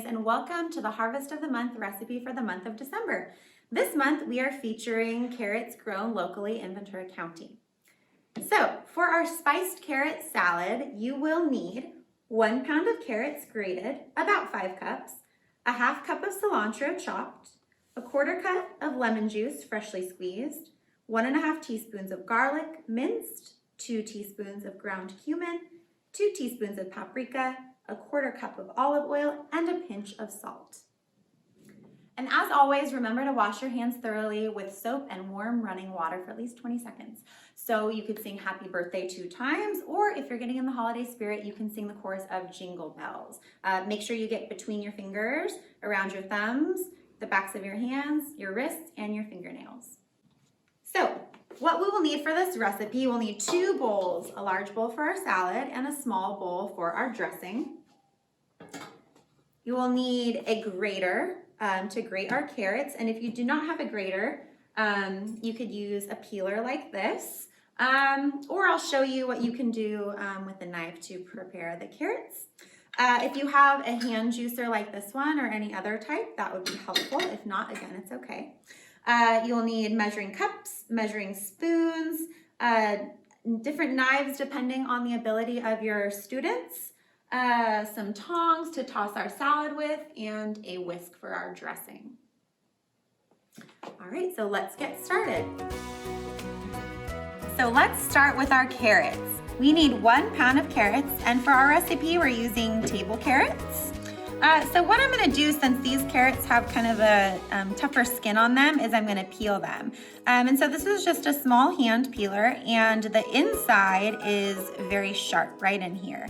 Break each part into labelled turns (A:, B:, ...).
A: families, and welcome to the Harvest of the Month recipe for the month of December. This month we are featuring carrots grown locally in Ventura County. So for our spiced carrot salad, you will need 1 pound of carrots grated, about 5 cups, a half cup of cilantro chopped, a 1/4 cup of lemon juice freshly squeezed, 1½ teaspoons of garlic minced, 2 teaspoons of ground cumin, 2 teaspoons of paprika, a 1/4 cup of olive oil, and a pinch of salt. And as always, remember to wash your hands thoroughly with soap and warm running water for at least 20 seconds. So you could sing happy birthday 2 times, or if you're getting in the holiday spirit, you can sing the chorus of Jingle Bells. Make sure you get between your fingers, around your thumbs, the backs of your hands, your wrists, and your fingernails. So what we will need for this recipe, we'll need 2 bowls, a large bowl for our salad and a small bowl for our dressing. You will need a grater to grate our carrots, and if you do not have a grater, you could use a peeler like this, or I'll show you what you can do with a knife to prepare the carrots. If you have a hand juicer like this one or any other type, that would be helpful. If not, again, it's okay. You'll need measuring cups, measuring spoons, different knives depending on the ability of your students, some tongs to toss our salad with, and a whisk for our dressing. All right, so let's get started. So let's start with our carrots. We need 1 pound of carrots, and for our recipe, we're using table carrots. So what I'm gonna do, since these carrots have kind of a tougher skin on them, is I'm gonna peel them. And so this is just a small hand peeler, and the inside is very sharp right in here.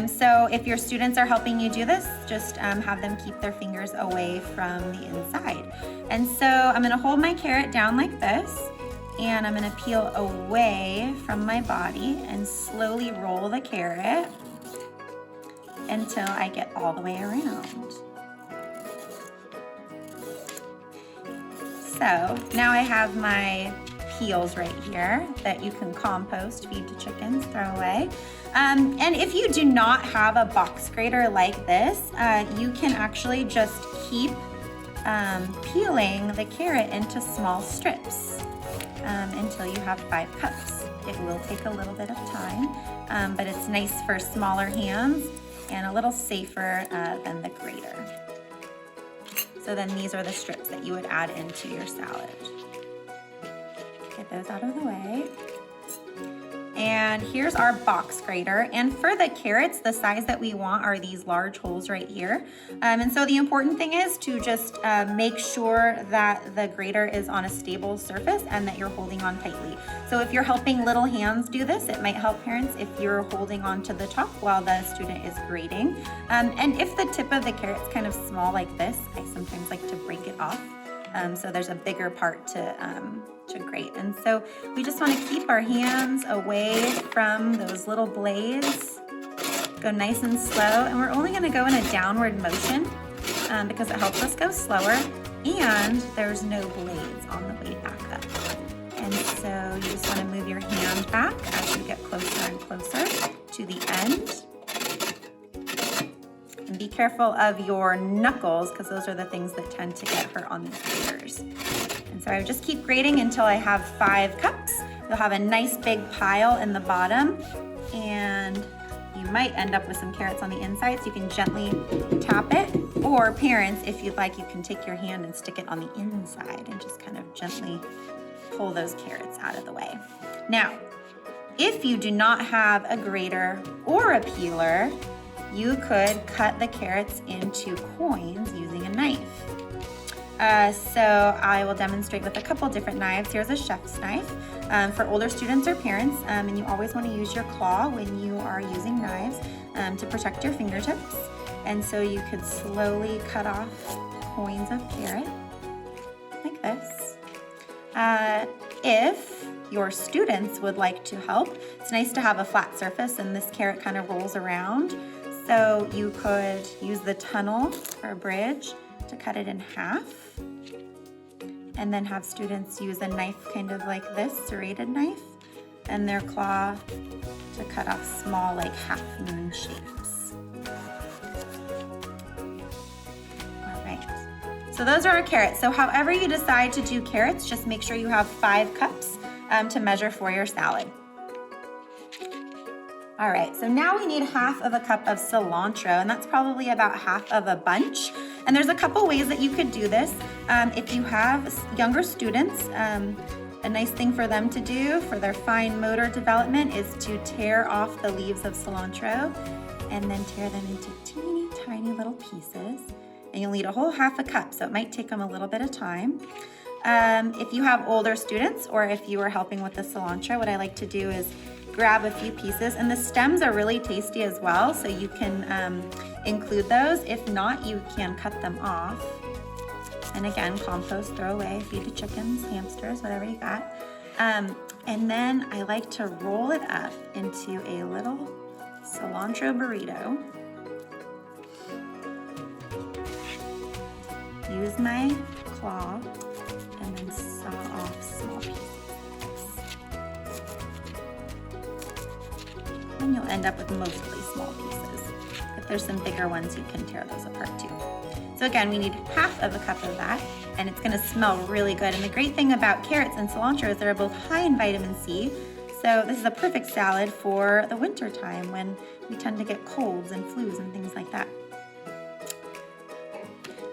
A: So if your students are helping you do this, just have them keep their fingers away from the inside. And so I'm gonna hold my carrot down like this, and I'm gonna peel away from my body and slowly roll the carrot until I get all the way around. So now I have my peels right here that you can compost, feed to chickens, throw away. And if you do not have a box grater like this, you can actually just keep peeling the carrot into small strips until you have 5 cups. It will take a little bit of time, but it's nice for smaller hands and a little safer than the grater. So then these are the strips that you would add into your salad. Get those out of the way. And here's our box grater. And for the carrots, the size that we want are these large holes right here. And so the important thing is to just make sure that the grater is on a stable surface and that you're holding on tightly. So if you're helping little hands do this, it might help parents if you're holding on to the top while the student is grating. And if the tip of the carrot's kind of small like this, I sometimes like to break it off. So there's a bigger part to grate. And so we just want to keep our hands away from those little blades. Go nice and slow, and we're only going to go in a downward motion because it helps us go slower, and there's no blades on the way back up. And so you just want to move your hand back as you get closer and closer to the end. And be careful of your knuckles, because those are the things that tend to get hurt on these graters. And so I would just keep grating until I have 5 cups. You'll have a nice big pile in the bottom, and you might end up with some carrots on the inside, so you can gently tap it. Or parents, if you'd like, you can take your hand and stick it on the inside and just kind of gently pull those carrots out of the way. Now, if you do not have a grater or a peeler, you could cut the carrots into coins using a knife. So I will demonstrate with a couple different knives. Here's a chef's knife for older students or parents, and you always want to use your claw when you are using knives to protect your fingertips. And so you could slowly cut off coins of carrot like this. If your students would like to help, it's nice to have a flat surface, and this carrot kind of rolls around. So you could use the tunnel or a bridge to cut it in half, and then have students use a knife kind of like this, serrated knife, and their claw to cut off small, like half moon shapes. So those are our carrots. So however you decide to do carrots, just make sure you have 5 cups to measure for your salad. All right, so now we need half of a cup of cilantro, and that's probably about half of a bunch. And there's a couple ways that you could do this. If you have younger students, a nice thing for them to do for their fine motor development is to tear off the leaves of cilantro and then tear them into teeny tiny little pieces. And you'll need a whole half a cup, so it might take them a little bit of time. If you have older students or if you are helping with the cilantro, what I like to do is grab a few pieces, and the stems are really tasty as well, so you can include those. If not, you can cut them off. And again, compost, throw away, feed the chickens, hamsters, whatever you got. And then I like to roll it up into a little cilantro burrito. Use my claw and then saw off small pieces. And you'll end up with mostly small pieces. If there's some bigger ones, you can tear those apart too. So again, we need half of a cup of that, and it's gonna smell really good. And the great thing about carrots and cilantro is they're both high in vitamin C. So this is a perfect salad for the winter time when we tend to get colds and flus and things like that.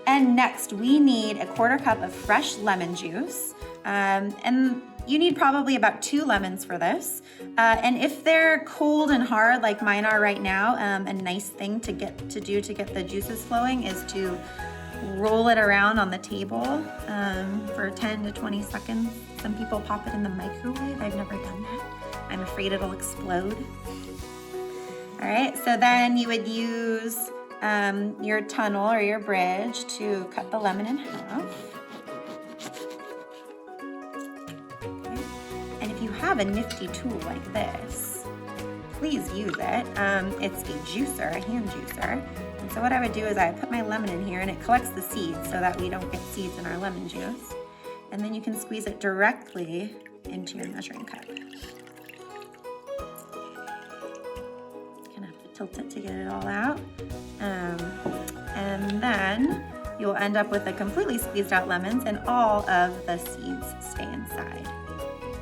A: And next, we need a 1/4 cup of fresh lemon juice. And you need probably about 2 lemons for this. And if they're cold and hard like mine are right now, a nice thing to get the juices flowing is to roll it around on the table for 10 to 20 seconds. Some people pop it in the microwave. I've never done that. I'm afraid it'll explode. All right, so then you would use your tunnel or your bridge to cut the lemon in half. If you have a nifty tool like this, please use it. It's a juicer, a hand juicer. And so what I would do is I put my lemon in here and it collects the seeds so that we don't get seeds in our lemon juice. And then you can squeeze it directly into your measuring cup. Gonna have to tilt it to get it all out. And then you'll end up with a completely squeezed out lemons and all of the seeds stay inside.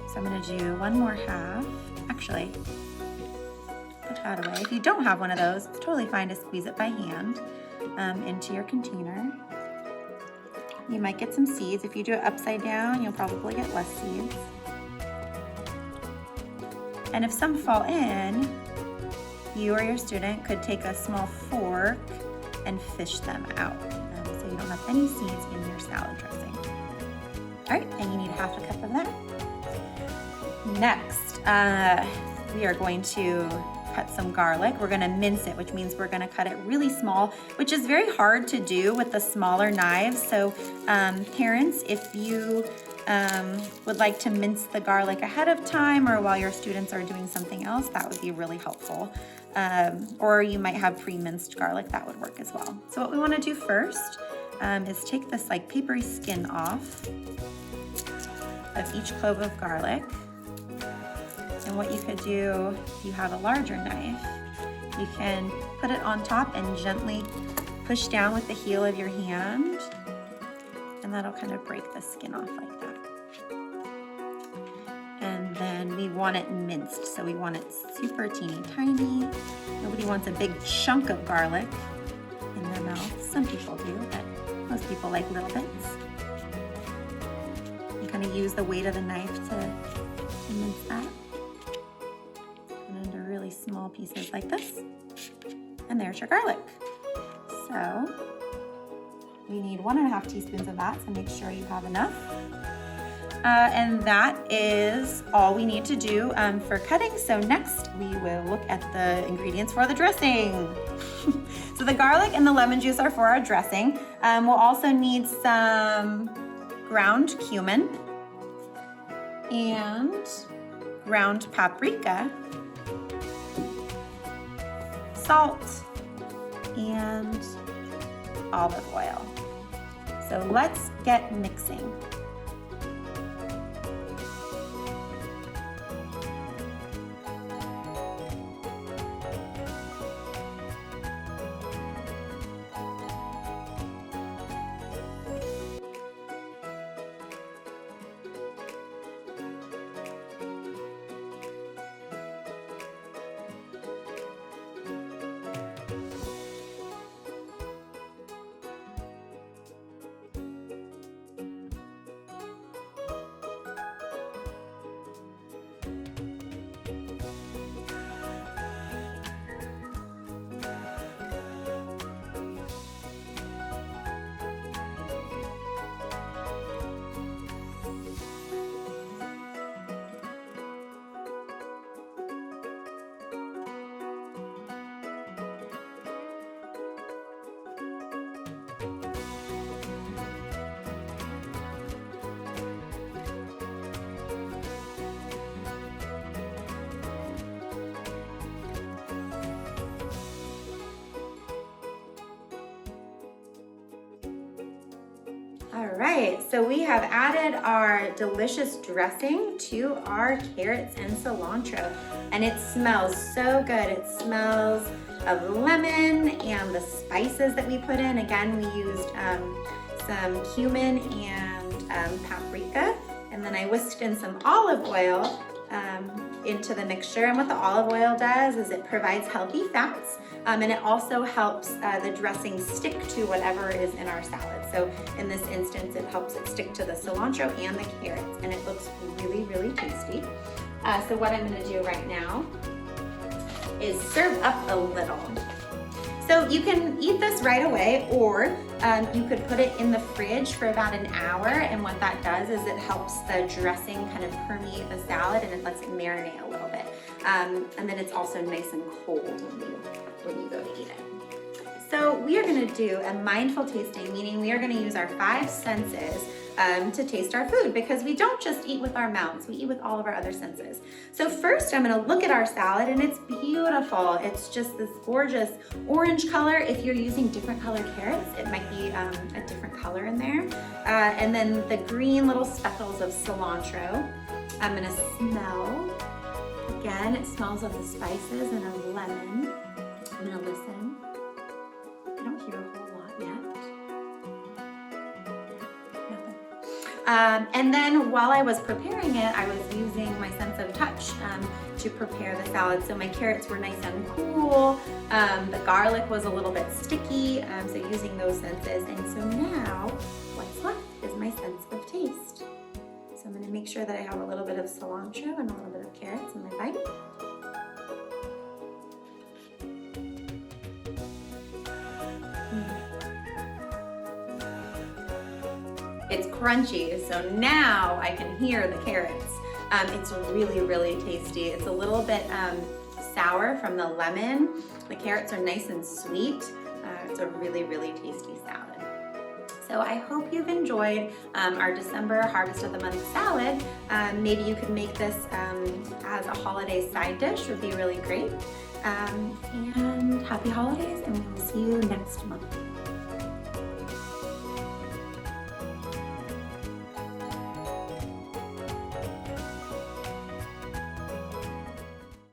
A: So I'm gonna do one more half. Actually, put that away. If you don't have one of those, it's totally fine to squeeze it by hand into your container. You might get some seeds. If you do it upside down, you'll probably get less seeds. And if some fall in, you or your student could take a small fork and fish them out. So you don't have any seeds in your salad dressing. All right, and you need half a cup of that. Next, we are going to cut some garlic. We're gonna mince it, which means we're gonna cut it really small, which is very hard to do with the smaller knives. So parents, if you would like to mince the garlic ahead of time or while your students are doing something else, that would be really helpful. Or you might have pre-minced garlic, that would work as well. So what we wanna do first is take this like papery skin off of each clove of garlic. And what you could do, if you have a larger knife, you can put it on top and gently push down with the heel of your hand, and that'll kind of break the skin off like that. And then we want it minced, so we want it super teeny tiny. Nobody wants a big chunk of garlic in their mouth. Some people do, but most people like little bits. You kind of use the weight of the knife to mince that. Small pieces like this, and there's your garlic. So we need 1.5 teaspoons of that, so make sure you have enough. And that is all we need to do for cutting. So next we will look at the ingredients for the dressing. So the garlic and the lemon juice are for our dressing. We'll also need some ground cumin and ground paprika, salt, and olive oil. So let's get mixing. All right, so we have added our delicious dressing to our carrots and cilantro, and it smells so good. It smells of lemon and the spices that we put in. Again, we used some cumin and paprika, and then I whisked in some olive oil into the mixture. And what the olive oil does is it provides healthy fats, and it also helps the dressing stick to whatever is in our salad. So in this instance, it helps it stick to the cilantro and the carrots, and it looks really, really tasty. So what I'm gonna do right now is serve up a little. So you can eat this right away, or you could put it in the fridge for about an hour, and what that does is it helps the dressing kind of permeate the salad, and it lets it marinate a little bit. And then it's also nice and cold when you go to eat it. So we are gonna do a mindful tasting, meaning we are gonna use our 5 senses to taste our food, because we don't just eat with our mouths, we eat with all of our other senses. So first I'm gonna look at our salad, and it's beautiful. It's just this gorgeous orange color. If you're using different color carrots, it might be a different color in there. And then the green little speckles of cilantro. I'm gonna smell. Again, it smells of the spices and of lemon. I'm gonna listen. I don't hear a whole lot yet. Nothing. And then while I was preparing it, I was using my sense of touch to prepare the salad. So my carrots were nice and cool. The garlic was a little bit sticky, so using those senses. And so now what's left is my sense of taste. So I'm gonna make sure that I have a little bit of cilantro and a little bit of carrots in my bite. It's crunchy, so now I can hear the carrots. It's really, really tasty. It's a little bit sour from the lemon. The carrots are nice and sweet. It's a really, really tasty salad. So I hope you've enjoyed our December Harvest of the Month salad. Maybe you could make this as a holiday side dish, would be really great. And happy holidays, and we will see you next month.